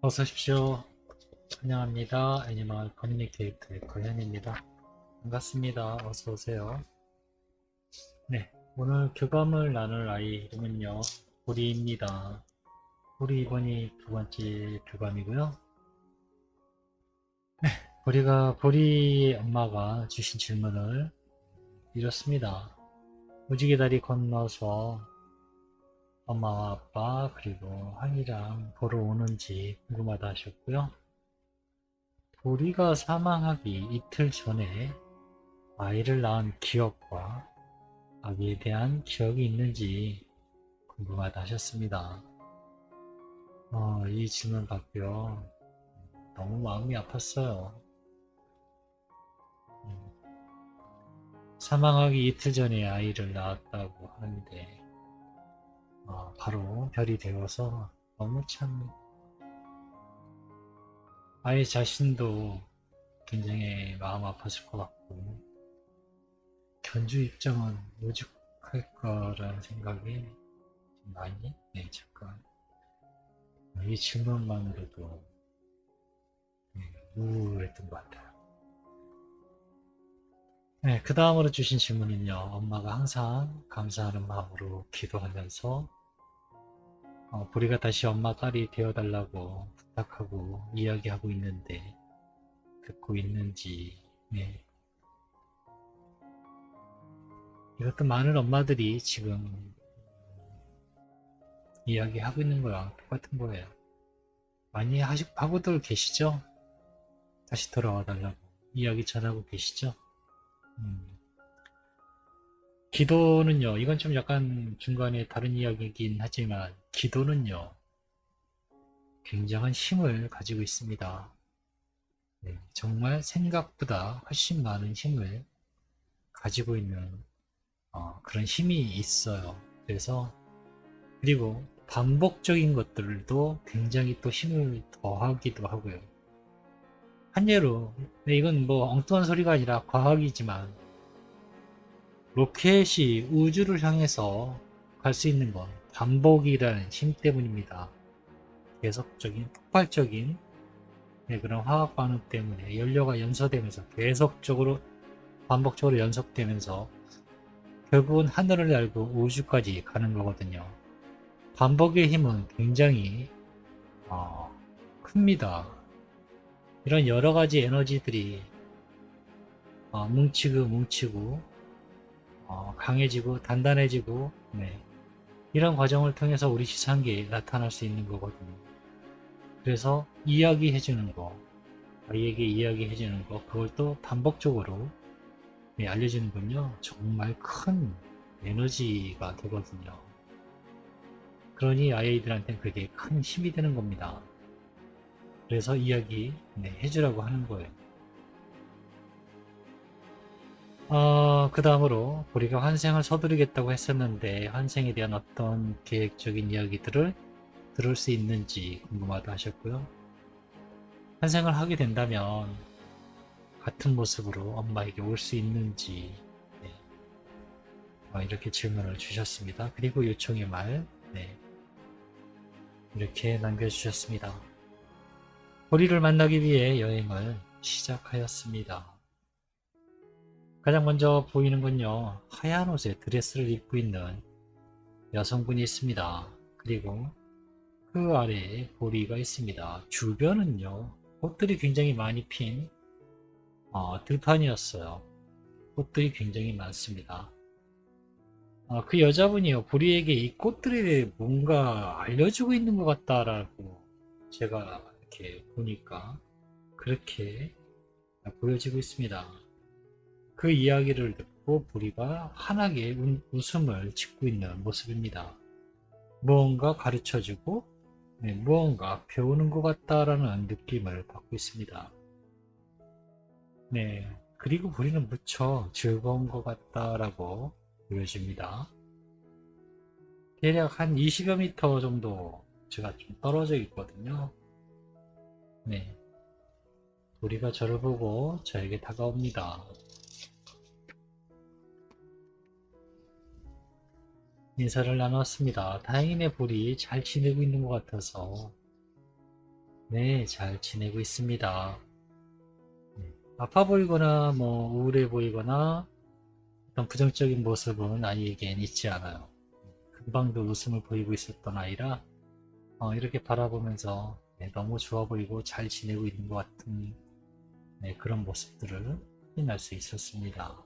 어서 오십시오. 환영합니다. 애니멀 커뮤니케이터의 거현입니다. 반갑습니다. 어서 오세요. 네, 오늘 교감을 나눌 아이 이름은요, 보리입니다. 보리 이번이 두 번째 교감이고요. 보리 엄마가 주신 질문을 이렇습니다. 무지개 다리 건너서 엄마와 아빠 그리고 항이랑 보러 오는지 궁금하다 하셨고요. 보리가 사망하기 이틀 전에 아이를 낳은 기억과 아기에 대한 기억이 있는지 궁금하다 하셨습니다. 이 질문 받고요. 너무 마음이 아팠어요. 사망하기 이틀 전에 아이를 낳았다고 하는데 바로 별이 되어서 너무 참 아이 자신도 굉장히 마음 아팠을 것 같고 견주 입장은 오죽할 거라는 생각이 좀 많이 잠깐 이 질문만으로도 우울했던 것 같아요. 네, 그 다음으로 주신 질문은요. 엄마가 항상 감사하는 마음으로 기도하면서 보리가 다시 엄마 딸이 되어달라고 부탁하고 이야기하고 있는데 듣고 있는지. 네. 이것도 많은 엄마들이 지금 이야기하고 있는 거랑 똑같은 거예요. 많이 하고들 계시죠? 다시 돌아와 달라고 이야기 전하고 계시죠? 음. 기도는요, 이건 좀 약간 중간에 다른 이야기이긴 하지만, 기도는요, 굉장한 힘을 가지고 있습니다. 네, 정말 생각보다 훨씬 많은 힘을 가지고 있는 그런 힘이 있어요. 그래서, 그리고 반복적인 것들도 굉장히 또 힘을 더하기도 하고요. 한 예로, 네, 이건 뭐 엉뚱한 소리가 아니라 과학이지만, 로켓이 우주를 향해서 갈 수 있는 건 반복이라는 힘 때문입니다. 계속적인 폭발적인 그런 화학 반응 때문에 연료가 연소되면서 계속적으로 반복적으로 연속되면서 결국은 하늘을 날고 우주까지 가는 거거든요. 반복의 힘은 굉장히 어, 큽니다. 이런 여러 가지 에너지들이 뭉치고 강해지고 단단해지고 네. 이런 과정을 통해서 우리 지상계에 나타날 수 있는 거거든요. 그래서 이야기해주는 거, 아이에게 이야기해주는 거, 그걸 또 반복적으로 알려주는군요. 정말 큰 에너지가 되거든요. 그러니 아이들한테는 그게 큰 힘이 되는 겁니다. 그래서 이야기 해주라고 하는 거예요. 그 다음으로 우리가 환생을 서두르겠다고 했었는데 환생에 대한 어떤 계획적인 이야기들을 들을 수 있는지 궁금하다 하셨고요. 환생을 하게 된다면 같은 모습으로 엄마에게 올 수 있는지 네. 이렇게 질문을 주셨습니다. 그리고 요청의 말 네. 이렇게 남겨주셨습니다. 보리를 만나기 위해 여행을 시작하였습니다. 가장 먼저 보이는 건요. 하얀 옷에 드레스를 입고 있는 여성분이 있습니다. 그리고 그 아래에 보리가 있습니다. 주변은요. 꽃들이 굉장히 많이 핀 들판이었어요. 꽃들이 굉장히 많습니다. 그 여자분이요. 보리에게 이 꽃들에 뭔가 알려주고 있는 것 같다라고 제가 이렇게 보니까 그렇게 보여지고 있습니다. 그 이야기를 듣고 보리가 환하게 웃음을 짓고 있는 모습입니다. 무언가 가르쳐주고 무언가 배우는 것 같다라는 느낌을 받고 있습니다. 네, 그리고 보리는 무척 즐거운 것 같다라고 보여집니다. 대략 한 20여 미터 정도 제가 좀 떨어져 있거든요. 네, 보리가 저를 보고 저에게 다가옵니다. 인사를 나눴습니다. 다행이네 보리 잘 지내고 있는 것 같아서 네, 잘 지내고 있습니다. 아파 보이거나 뭐 우울해 보이거나 어떤 부정적인 모습은 아이에겐 있지 않아요. 금방도 웃음을 보이고 있었던 아이라 이렇게 바라보면서 네, 너무 좋아 보이고 잘 지내고 있는 것 같은 네, 그런 모습들을 확인할 수 있었습니다.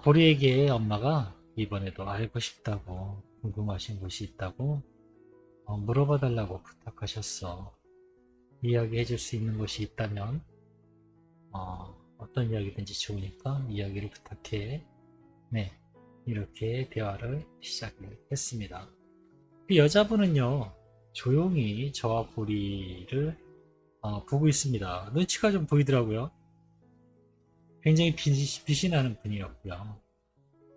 보리에게 엄마가 이번에도 알고 싶다고 궁금하신 곳이 있다고 물어봐 달라고 부탁하셨어. 이야기해 줄 수 있는 곳이 있다면 어떤 이야기든지 좋으니까 이야기를 부탁해. 네, 이렇게 대화를 시작했습니다. 그 여자분은요, 조용히 저와 보리를 보고 있습니다. 눈치가 좀 보이더라고요. 굉장히 빛이 나는 분이었고요.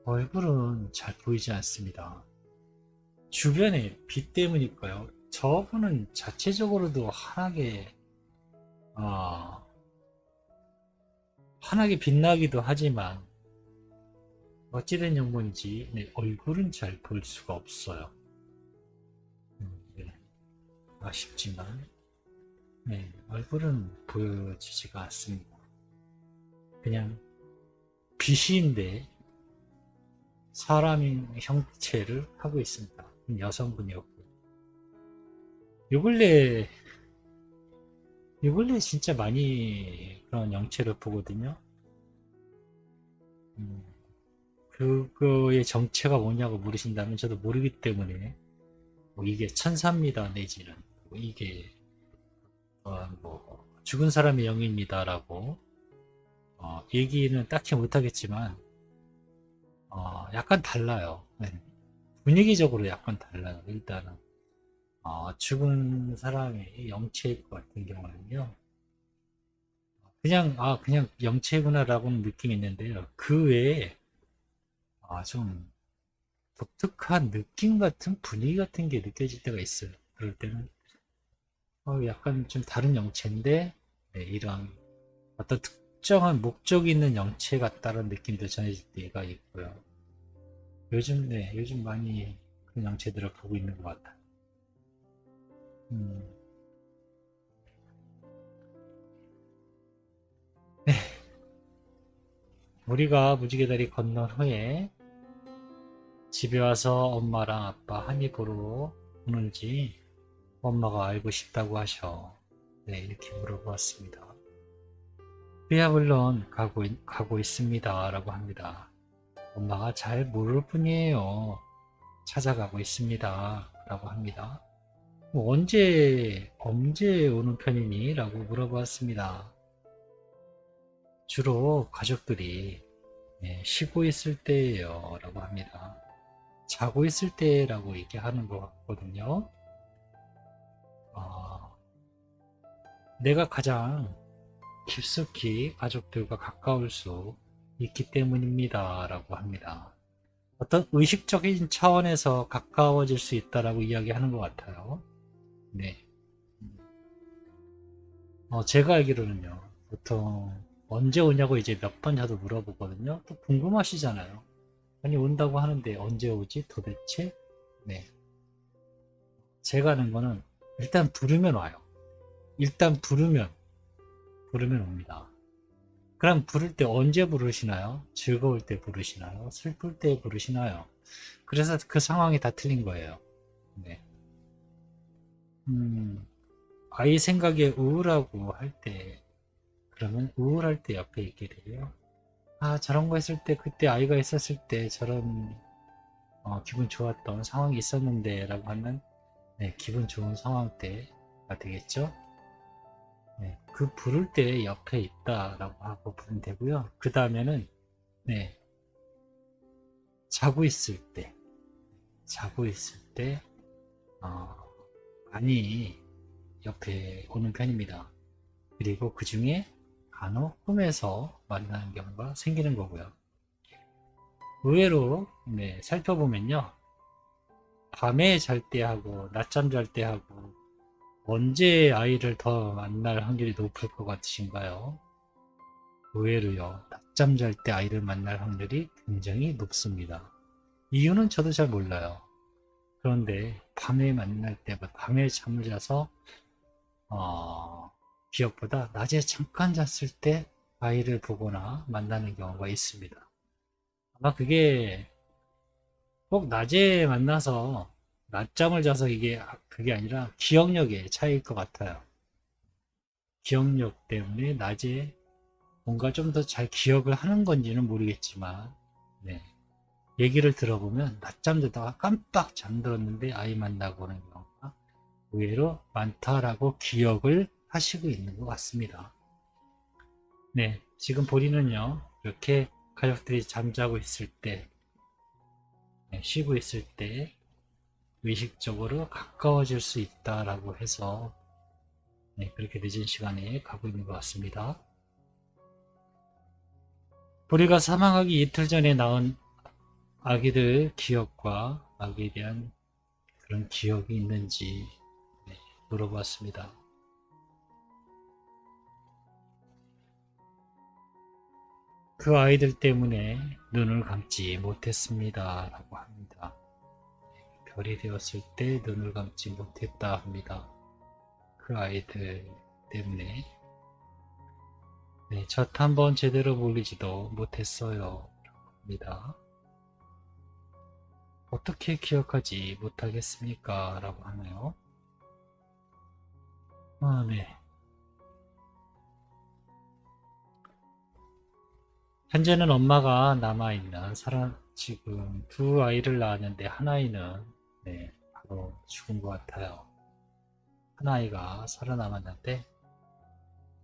얼굴은 잘 보이지 않습니다. 주변에 빛 때문일까요? 저분은 자체적으로도 어, 환하게 빛나기도 하지만 어찌된 영문인지 네, 얼굴은 잘 볼 수가 없어요. 네, 아쉽지만 네, 얼굴은 보여지지가 않습니다. 그냥 빛인데 사람인 형체를 하고 있습니다. 여성분이었고 요 근래 진짜 많이 그런 영체를 보거든요. 음, 그거의 정체가 뭐냐고 물으신다면 저도 모르기 때문에 뭐 이게 천사입니다 내지는 뭐 이게 뭐 죽은 사람의 영입니다라고 얘기는 딱히 못하겠지만 약간 달라요. 네. 분위기적으로 약간 달라요. 일단은 죽은 사람의 영체일 것 같은 경우는요. 그냥 영체구나라고는 느낌이 있는데요. 그 외에 좀 독특한 느낌 같은 분위기 같은 게 느껴질 때가 있어요. 그럴 때는 약간 좀 다른 영체인데 네, 이런 어떤 특정한 목적이 있는 영체 같다는 느낌도 전해질 때가 있고요. 요즘 많이 그런 영체들을 보고 있는 것 같아요. 음, 우리가 무지개 다리 건넌 후에 집에 와서 엄마랑 아빠 한이 보러 오는지 엄마가 알고 싶다고 하셔. 네, 이렇게 물어보았습니다. 그야 물론 가고 있습니다. 라고 합니다. 엄마가 잘 모를 뿐이에요. 찾아가고 있습니다. 라고 합니다. 뭐 언제 오는 편이니? 라고 물어보았습니다. 주로 가족들이 네, 쉬고 있을 때예요. 라고 합니다. 자고 있을 때라고 얘기하는 것 같거든요. 어, 내가 가장 깊숙이 가족들과 가까울 수 있기 때문입니다. 라고 합니다. 어떤 의식적인 차원에서 가까워질 수 있다라고 이야기하는 것 같아요. 네. 제가 알기로는요, 보통 언제 오냐고 이제 몇 번 자도 물어보거든요. 또 궁금하시잖아요. 아니, 온다고 하는데 언제 오지 도대체? 네. 제가 아는 거는 일단 부르면 와요. 일단 부르면 옵니다. 그럼 부를 때 언제 부르시나요? 즐거울 때 부르시나요? 슬플 때 부르시나요? 그래서 그 상황이 다 틀린 거예요. 네. 음, 아이 생각에 우울하고 할 때, 그러면 우울할 때 옆에 있게 되고요. 저런 거 했을 때, 그때 아이가 있었을 때 저런 기분 좋았던 상황이 있었는데, 라고 하면, 네, 기분 좋은 상황 때가 되겠죠? 네, 그 부를 때 옆에 있다라고 하고 부르면 되고요. 그 다음에는, 네, 자고 있을 때, 자고 있을 때, 어, 많이 옆에 오는 편입니다. 그리고 그 중에 간혹 꿈에서 만나는 경우가 생기는 거고요. 의외로 네, 살펴보면요. 밤에 잘 때 하고 낮잠 잘 때 하고 언제 아이를 더 만날 확률이 높을 것 같으신가요? 의외로요. 낮잠 잘 때 아이를 만날 확률이 굉장히 높습니다. 이유는 저도 잘 몰라요. 그런데 밤에 만날 때마다 밤에 잠을 자서 기억보다 낮에 잠깐 잤을 때 아이를 보거나 만나는 경우가 있습니다. 아마 그게 꼭 낮에 만나서 낮잠을 자서 이게 그게 아니라 기억력의 차이일 것 같아요. 기억력 때문에 낮에 뭔가 좀 더 잘 기억을 하는 건지는 모르겠지만, 네. 얘기를 들어보면 낮잠 자다가 깜빡 잠들었는데 아이 만나고 오는 경우가 의외로 많다라고 기억을 하시고 있는 것 같습니다. 네, 지금 보리는요, 이렇게 가족들이 잠자고 있을 때, 쉬고 있을 때 의식적으로 가까워질 수 있다라고 해서 그렇게 늦은 시간에 가고 있는 것 같습니다. 보리가 사망하기 이틀 전에 낳은 아기들 기억과 아기에 대한 그런 기억이 있는지 물어봤습니다. 그 아이들 때문에 눈을 감지 못했습니다. 라고 합니다. 별이 되었을 때 눈을 감지 못했다 합니다. 그 아이들 때문에. 네, 젖 한번 제대로 몰리지도 못했어요. 라고 합니다. 어떻게 기억하지 못하겠습니까? 라고 하네요. 네. 현재는 엄마가 남아있는 지금 두 아이를 낳았는데 한 아이는 바로 죽은 것 같아요. 한 아이가 살아남았는데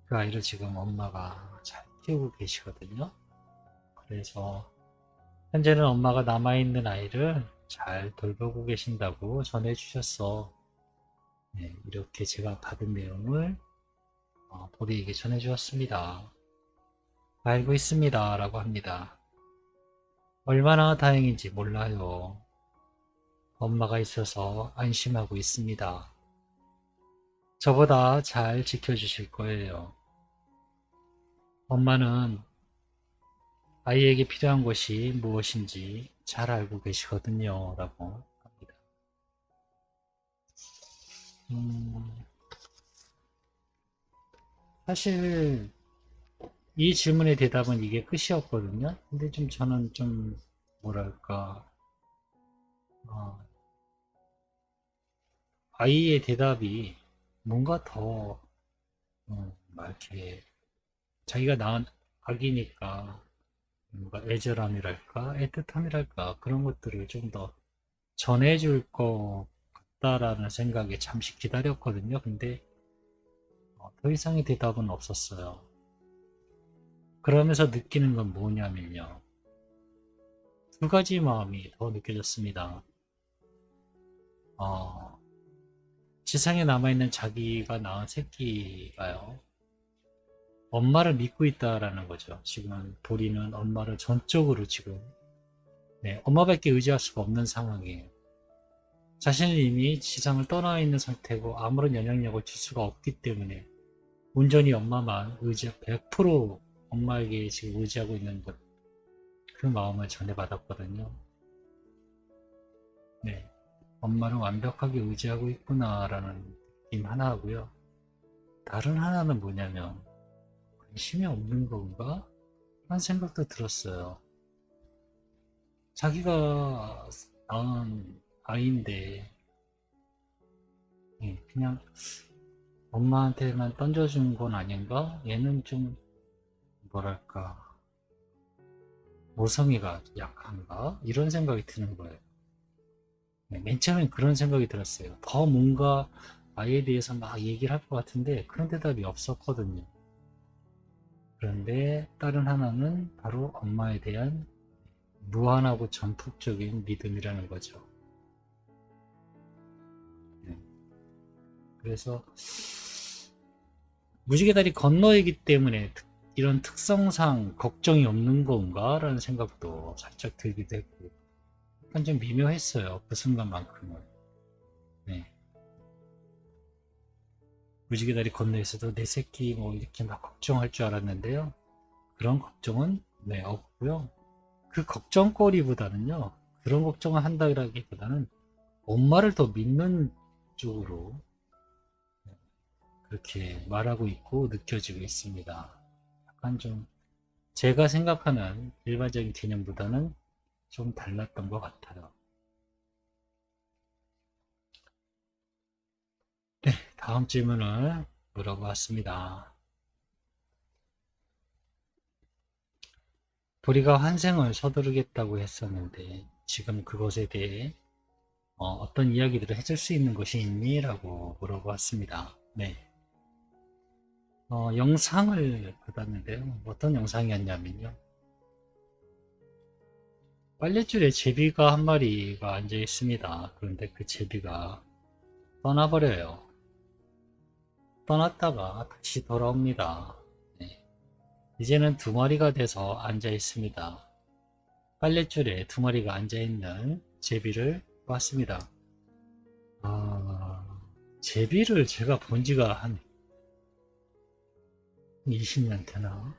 그 아이를 지금 엄마가 잘 키우고 계시거든요. 그래서 현재는 엄마가 남아있는 아이를 잘 돌보고 계신다고 전해주셨어. 이렇게 제가 받은 내용을 보리에게 전해주었습니다. 알고 있습니다. 라고 합니다. 얼마나 다행인지 몰라요. 엄마가 있어서 안심하고 있습니다. 저보다 잘 지켜주실 거예요. 엄마는 아이에게 필요한 것이 무엇인지 잘 알고 계시거든요. 라고 합니다. 사실 이 질문의 대답은 이게 끝이었거든요. 근데 저는 뭐랄까, 어, 아이의 대답이 뭔가 더, 이렇게, 자기가 낳은 아기니까, 뭔가 애절함이랄까, 애틋함이랄까, 그런 것들을 좀 더 전해줄 것 같다라는 생각에 잠시 기다렸거든요. 근데, 더 이상의 대답은 없었어요. 그러면서 느끼는 건 뭐냐면요. 두 가지 마음이 더 느껴졌습니다. 어, 지상에 남아있는 자기가 낳은 새끼가요. 엄마를 믿고 있다라는 거죠. 지금 보리는 엄마를 전적으로 지금 엄마밖에 의지할 수가 없는 상황이에요. 자신은 이미 지상을 떠나 있는 상태고 아무런 영향력을 줄 수가 없기 때문에 온전히 엄마만 100% 엄마에게 지금 의지하고 있는 것, 그 마음을 전해받았거든요. 네, 엄마를 완벽하게 의지하고 있구나라는 느낌 하나 하고요. 다른 하나는 뭐냐면 관심이 없는 건가? 라는 생각도 들었어요. 자기가 낳은 아이인데 그냥 엄마한테만 던져준 건 아닌가? 얘는 좀 뭐랄까 모성애가 약한가? 이런 생각이 드는 거예요. 맨 처음엔 그런 생각이 들었어요. 더 뭔가 아이에 대해서 막 얘기를 할 것 같은데 그런 대답이 없었거든요. 그런데 다른 하나는 바로 엄마에 대한 무한하고 전폭적인 믿음이라는 거죠. 그래서 무지개 다리 건너이기 때문에 이런 특성상 걱정이 없는 건가? 라는 생각도 살짝 들기도 했고 약간 좀 미묘했어요. 그 순간만큼은. 네. 무지개 다리 건너에서도 내 새끼 뭐 이렇게 막 걱정할 줄 알았는데요. 그런 걱정은 없고요. 그 걱정거리보다는요. 그런 걱정을 한다기보다는 엄마를 더 믿는 쪽으로 그렇게 말하고 있고 느껴지고 있습니다. 약간 좀 제가 생각하는 일반적인 개념보다는 좀 달랐던 것 같아요. 네, 다음 질문을 물어보았습니다. 우리가 환생을 서두르겠다고 했었는데 지금 그것에 대해 어떤 이야기들을 해줄 수 있는 것이 있니? 라고 물어보았습니다. 네. 영상을 받았는데요. 어떤 영상이었냐면요. 빨랫줄에 제비가 한 마리가 앉아 있습니다. 그런데 그 제비가 떠나버려요. 떠났다가 다시 돌아옵니다. 네. 이제는 두 마리가 돼서 앉아 있습니다. 빨랫줄에 두 마리가 앉아 있는 제비를 봤습니다. 아, 제비를 제가 본 지가 한 20년 되나?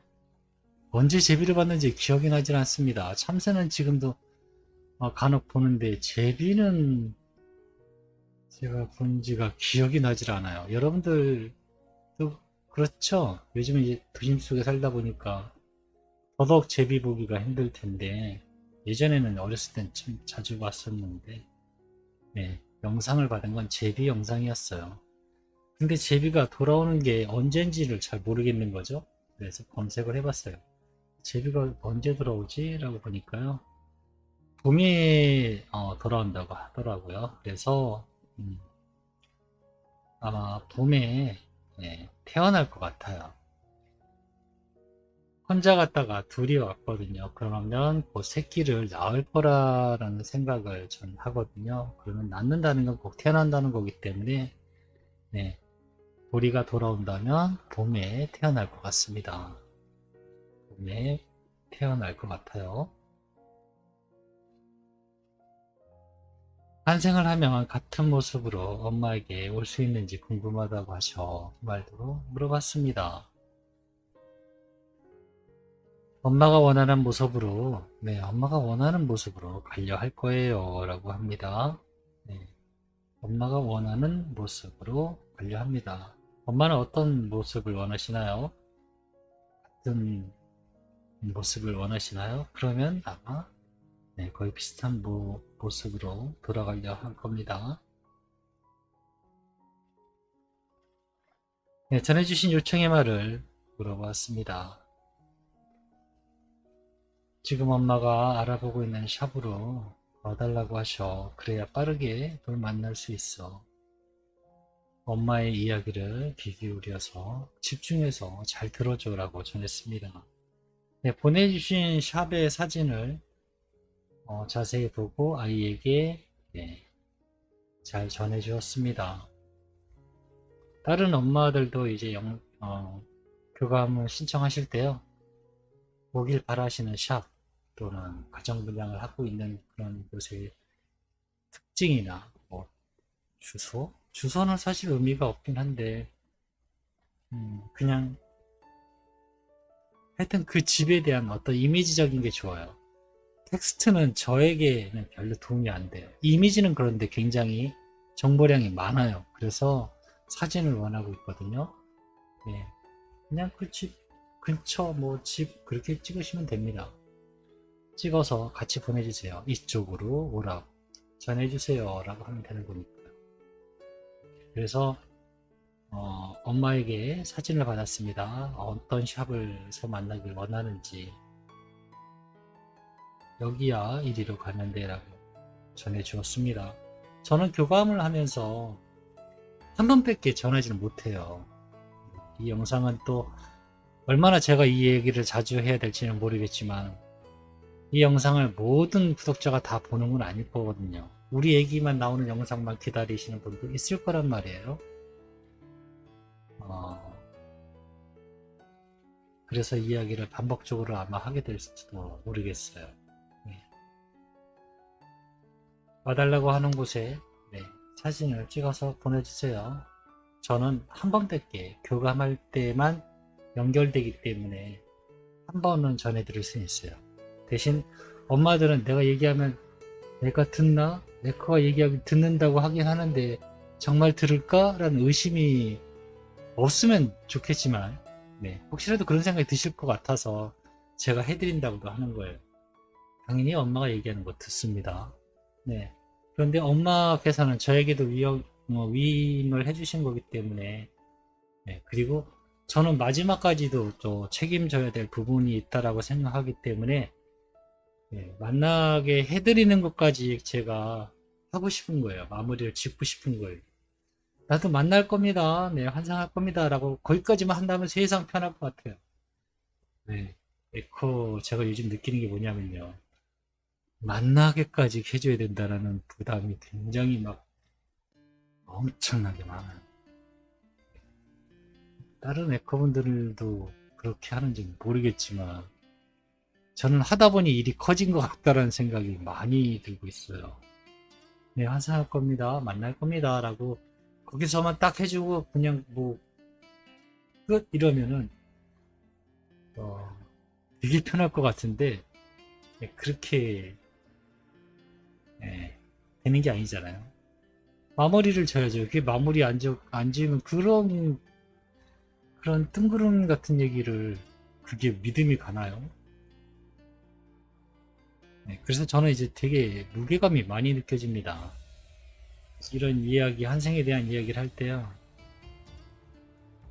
언제 제비를 봤는지 기억이 나질 않습니다. 참새는 지금도 간혹 보는데 제비는 제가 본 지가 기억이 나질 않아요. 여러분들도 그렇죠? 요즘에 이제 도심 속에 살다 보니까 더더욱 제비 보기가 힘들 텐데 예전에는 어렸을 땐 참 자주 봤었는데 네, 영상을 받은 건 제비 영상이었어요. 근데 제비가 돌아오는 게 언젠지를 잘 모르겠는 거죠. 그래서 검색을 해봤어요. 제비가 언제 돌아오지? 라고 보니까요. 봄에 돌아온다고 하더라고요. 그래서 아마 봄에 태어날 것 같아요. 혼자 갔다가 둘이 왔거든요. 그러면 그 새끼를 낳을 거라는 생각을 전 하거든요. 그러면 낳는다는 건 꼭 태어난다는 거기 때문에 네, 우리가 돌아온다면 봄에 태어날 것 같습니다. 봄에 태어날 것 같아요. 환생을 하면 같은 모습으로 엄마에게 올 수 있는지 궁금하다고 하셔 그 말도 물어봤습니다. 엄마가 원하는 모습으로, 네, 엄마가 원하는 모습으로 가려 할 거예요. 라고 합니다. 네, 엄마가 원하는 모습으로 가려 합니다. 엄마는 어떤 모습을 원하시나요? 같은 모습을 원하시나요? 그러면 아마 네, 거의 비슷한 모습으로 돌아가려 할 겁니다. 네, 전해주신 요청의 말을 물어봤습니다. 지금 엄마가 알아보고 있는 샵으로 와달라고 하셔. 그래야 빠르게 널 만날 수 있어. 엄마의 이야기를 귀 기울여서 집중해서 잘 들어줘라고 전했습니다. 네, 보내주신 샵의 사진을 자세히 보고 아이에게 네, 잘 전해주었습니다. 다른 엄마들도 이제 교감을 신청하실 때요. 오길 바라시는 샵 또는 가정분양을 하고 있는 그런 곳의 특징이나 뭐 주소는 사실 의미가 없긴 한데 그냥 하여튼 그 집에 대한 어떤 이미지적인 게 좋아요. 텍스트는 저에게는 별로 도움이 안 돼요. 이미지는 그런데 굉장히 정보량이 많아요. 그래서 사진을 원하고 있거든요. 네, 그냥 그 집 근처 뭐 집 그렇게 찍으시면 됩니다. 찍어서 같이 보내주세요. 이쪽으로 오라고 전해주세요 라고 하면 되는 거니까요. 그래서 엄마에게 사진을 받았습니다. 어떤 샵을서 만나길 원하는지 여기야 이리로 가면 돼 라고 전해주었습니다. 저는 교감을 하면서 한 번밖에 전하지는 못해요. 이 영상은 또 얼마나 제가 이 얘기를 자주 해야 될지는 모르겠지만 이 영상을 모든 구독자가 다 보는 건 아닐 거거든요. 우리 얘기만 나오는 영상만 기다리시는 분도 있을 거란 말이에요. 그래서 이야기를 반복적으로 아마 하게 될지도 모르겠어요. 네. 와달라고 하는 곳에 네, 사진을 찍어서 보내주세요. 저는 한 번밖에 교감할 때만 연결되기 때문에 한 번은 전해드릴 수 있어요. 대신 엄마들은 내가 얘기하면 내가 듣나? 네커가 얘기하기 듣는다고 하긴 하는데 정말 들을까? 라는 의심이 없으면 좋겠지만 네, 혹시라도 그런 생각이 드실 것 같아서 제가 해드린다고도 하는 거예요. 당연히 엄마가 얘기하는 거 듣습니다. 네. 그런데 엄마께서는 저에게도 위임을 해주신 거기 때문에 네, 그리고 저는 마지막까지도 또 책임져야 될 부분이 있다라고 생각하기 때문에 네, 만나게 해드리는 것까지 제가 하고 싶은 거예요. 마무리를 짓고 싶은 거예요. 나도 만날 겁니다. 네, 환상할 겁니다. 라고 거기까지만 한다면 세상 편할 것 같아요. 네. 에코 제가 요즘 느끼는 게 뭐냐면요. 만나게까지 해줘야 된다라는 부담이 굉장히 막 엄청나게 많아요. 다른 에코분들도 그렇게 하는지 모르겠지만 저는 하다 보니 일이 커진 것 같다라는 생각이 많이 들고 있어요. 네, 환상할 겁니다. 만날 겁니다. 라고 거기서만 딱 해주고 그냥 뭐 끝 이러면은 되게 편할 것 같은데 네, 그렇게 예, 되는 게 아니잖아요. 마무리를 져야죠. 그게 마무리 안 지으면 그런 뜬구름 같은 얘기를 그게 믿음이 가나요? 네, 그래서 저는 이제 되게 무게감이 많이 느껴집니다. 이런 이야기, 한생에 대한 이야기를 할 때요.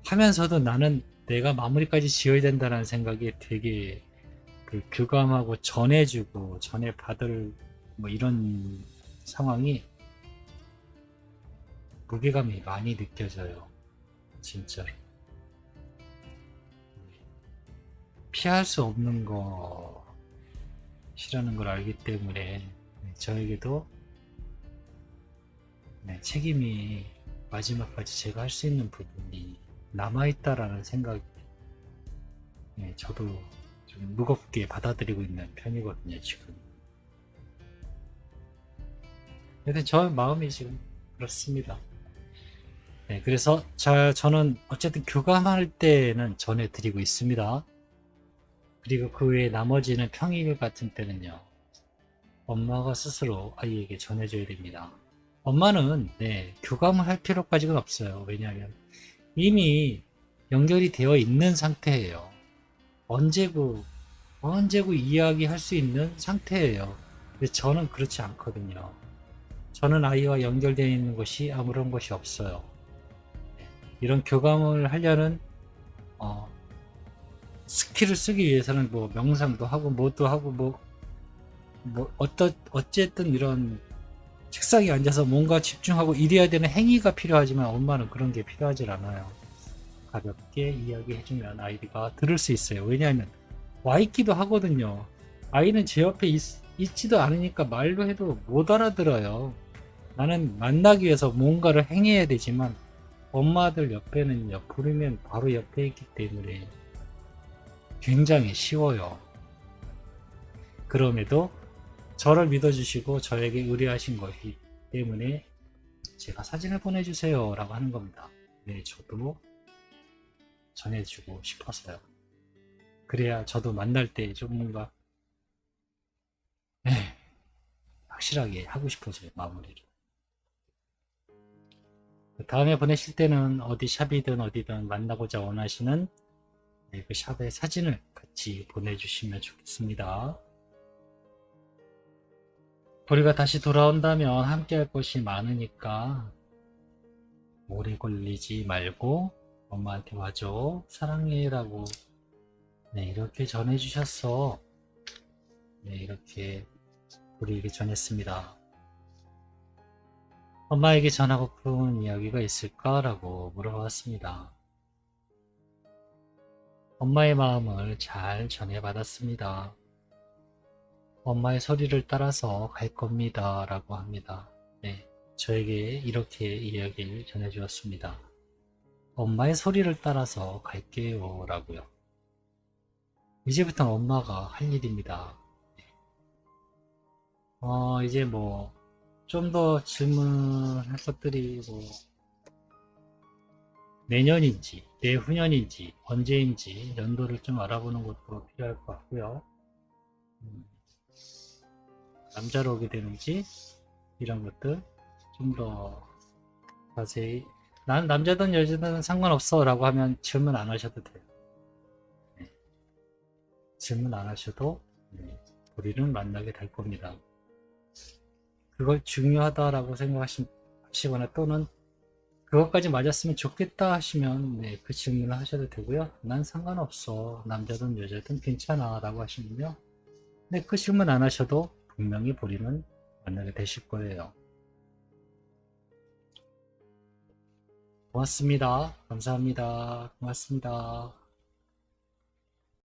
하면서도 나는 내가 마무리까지 지어야 된다는 생각이 되게 그 교감하고 전해주고 전해받을 뭐 이런 상황이 무게감이 많이 느껴져요. 진짜로. 피할 수 없는 것이라는 걸 알기 때문에 저에게도 책임이 마지막까지 제가 할 수 있는 부분이 남아있다라는 생각이 저도 좀 무겁게 받아들이고 있는 편이거든요, 지금. 근데 저 마음이 지금 그렇습니다. 네, 그래서 저는 어쨌든 교감할 때는 전해드리고 있습니다. 그리고 그 외에 나머지는 평일 같은 때는요, 엄마가 스스로 아이에게 전해줘야 됩니다. 엄마는 교감을 할 필요까지는 없어요. 왜냐하면 이미 연결이 되어 있는 상태예요. 언제고 언제고 이야기할 수 있는 상태예요. 근데 저는 그렇지 않거든요. 저는 아이와 연결되어 있는 것이 아무런 것이 없어요. 이런 교감을 하려는 어, 스킬을 쓰기 위해서는 뭐 명상도 하고 뭐도 하고 어쨌든 이런 책상에 앉아서 뭔가 집중하고 이래야 되는 행위가 필요하지만 엄마는 그런 게 필요하지 않아요. 가볍게 이야기해주면 아이가 들을 수 있어요. 왜냐하면 와 있기도 하거든요. 아이는 제 옆에 있지도 않으니까 말로 해도 못 알아들어요. 나는 만나기 위해서 뭔가를 행해야 되지만 엄마들 옆에는요, 부르면 바로 옆에 있기 때문에 굉장히 쉬워요. 그럼에도 저를 믿어주시고 저에게 의뢰하신 것이기 때문에 제가 사진을 보내주세요 라고 하는 겁니다. 네, 저도 전해주고 싶어서요. 그래야 저도 만날 때 좀 뭔가 확실하게 하고 싶어져요, 마무리를. 다음에 보내실 때는 어디 샵이든 어디든 만나고자 원하시는 그 샵의 사진을 같이 보내주시면 좋겠습니다. 우리가 다시 돌아온다면 함께 할 것이 많으니까 오래 걸리지 말고 엄마한테 와줘. 사랑해 라고 이렇게 전해주셨어. 이렇게 우리에게 전했습니다. 엄마에게 전하고 싶은 이야기가 있을까? 라고 물어봤습니다. 엄마의 마음을 잘 전해받았습니다. 엄마의 소리를 따라서 갈 겁니다. 라고 합니다. 네, 저에게 이렇게 이야기를 전해주었습니다. 엄마의 소리를 따라서 갈게요. 라고요. 이제부터 엄마가 할 일입니다. 이제 뭐, 좀 더 질문할 것들이 뭐, 내년인지, 내후년인지, 언제인지 연도를 좀 알아보는 것도 필요할 것 같고요. 남자로 오게 되는지 이런 것들 좀 더 자세히 나는 남자든 여자든 상관없어 라고 하면 질문 안 하셔도 돼요. 네. 질문 안 하셔도 네, 우리는 만나게 될 겁니다. 그걸 중요하다라고 생각하시거나 또는 그것까지 맞았으면 좋겠다 하시면 네, 그 질문을 하셔도 되고요. 난 상관없어. 남자든 여자든 괜찮아 라고 하시면요. 네, 그 질문 안 하셔도 분명히 보리는 만나게 되실 거예요. 고맙습니다. 감사합니다. 고맙습니다.